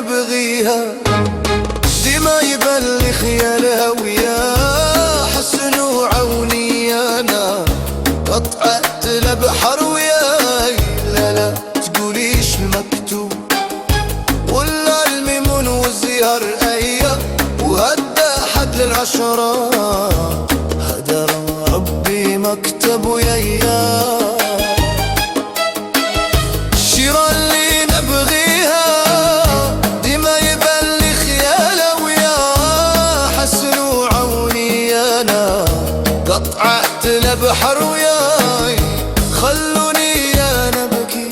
نبغيها دي ما يبلي خيالها وياه حسن وعوني انا قطعت لبحر وياي لا لا تقوليش المكتوب ولا الميمون والزيار ايام وهدى حد للعشرة هدى ربي مكتب ويايا الشيرة اللي نبغيها دي ما يبلي خيالها وياه حسن وعوني انا قطعت لبحر وياي خلوني يا نبكي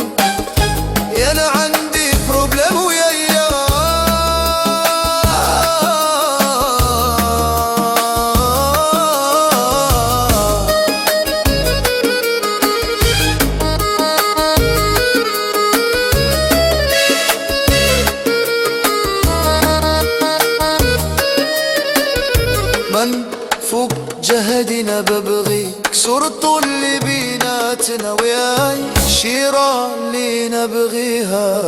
يا انا عندي بروبلم ويايا من فوق جهدنا ببغيك صورته اللي بيناتنا وياي شيرة اللي نبغيها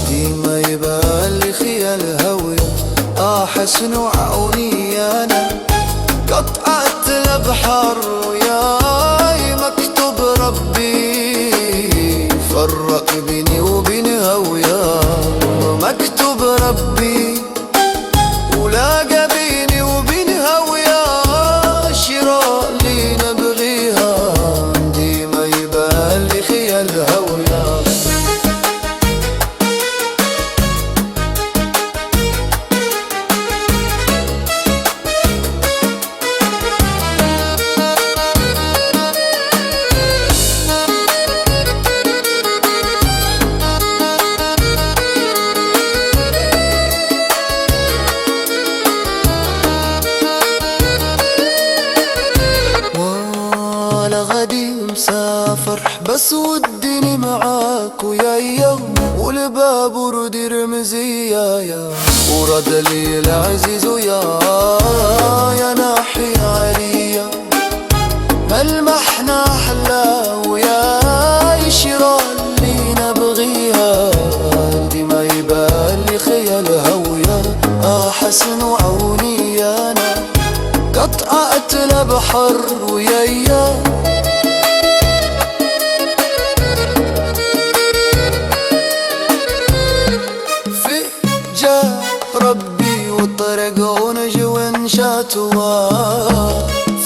دي ما يبالي خيالها ويا حسن وعوني انا قطعت لبحر وياي مكتوب ربي فرق بيني وبينها ويا مكتوب ربي ولاقى بيني وبينها ويا شيرة اللي نبغيها دي ما يبالي خيالها ويا ولا غدي مسافر بس ودني معاك ويايا والباب وردي رمزيايا ورد لي العزيز يا ناحي عليا ملمحنا احلى وياي شيرة اللي نبغيها دي ما يبالي خيالها ويا حسن وعوني انا قطعت لبحر ويايا في جا ربي والطرق ونجي ونشاتوا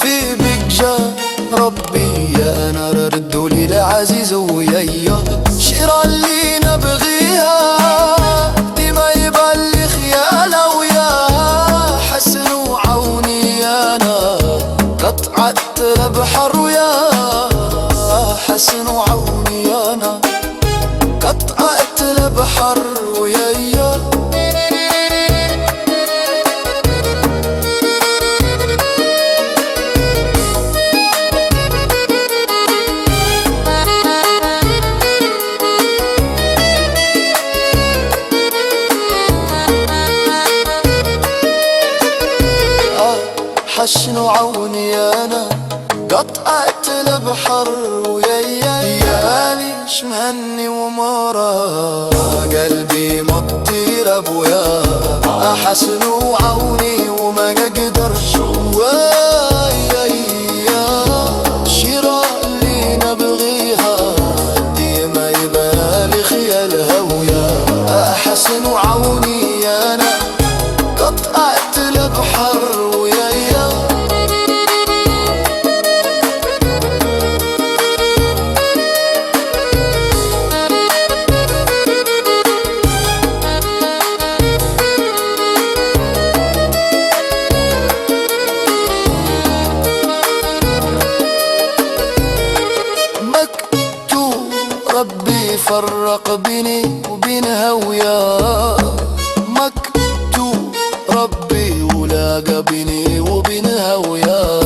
في بيجا ربي يا انا ردوا لي العزيز ويايا شيرة اللي نبغيها دي ما يبالي خيالها ويا حسن وعوني انا قطعت لبحر ويا حسن وعوني انا قطعت لبحر ويايا حسن وعوني انا قطعت لبحر ويايا ليش مهني ومرا قلبي مطير ابويا حسن وعوني وما اقدر شويا شيرة اللي نبغيها دي ما يبالي خيالها ويا حسن وعوني انا قطعت لبحر ويايا مكتوب ربي فرق بيني وبينها ويا مكتوب ربي ولاقى بيني وبينها ويا